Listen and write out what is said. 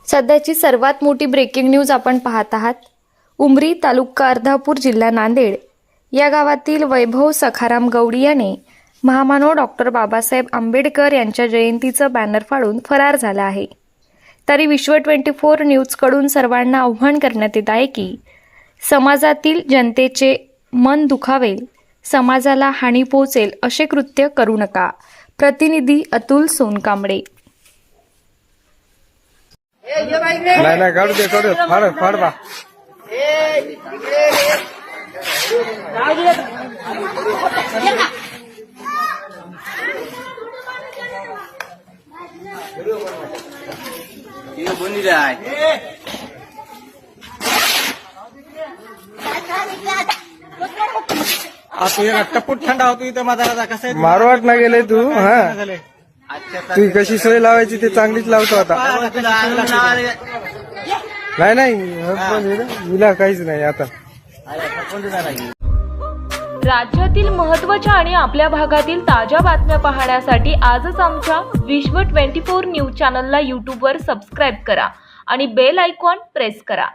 सध्याची सर्वात मोठी ब्रेकिंग न्यूज आपण पाहत आहात। उमरी तालुका अर्धापूर जिल्हा नांदेड या गावातील वैभव सखाराम गवडी याने महामानव डॉक्टर बाबासाहेब आंबेडकर यांच्या जयंतीचं बॅनर फाडून फरार झाला आहे। तरी विश्व 24 न्यूजकडून सर्वांना आव्हान करण्यात येत आहे की समाजातील जनतेचे मन दुखावेल, समाजाला हानी पोहोचेल असे कृत्य करू नका। प्रतिनिधी अतुल सोनकांबळे। नाही काढू दे फाड बा टपूट थंड होतो इथं माझा कसं मारवाट ना गेले तू। हा तू कशी सोय लावायची ते चांगलीच लावतो आता। नाही हिला काहीच नाही आता। राज्यातील महत्त्वाच्या आणि आपल्या भागातील ताज्या बातम्या पाहण्यासाठी आजच आमच्या विश्व 24 न्यूज चॅनलला यूट्यूबवर सबस्क्राईब करा आणि बेल आयकॉन प्रेस करा।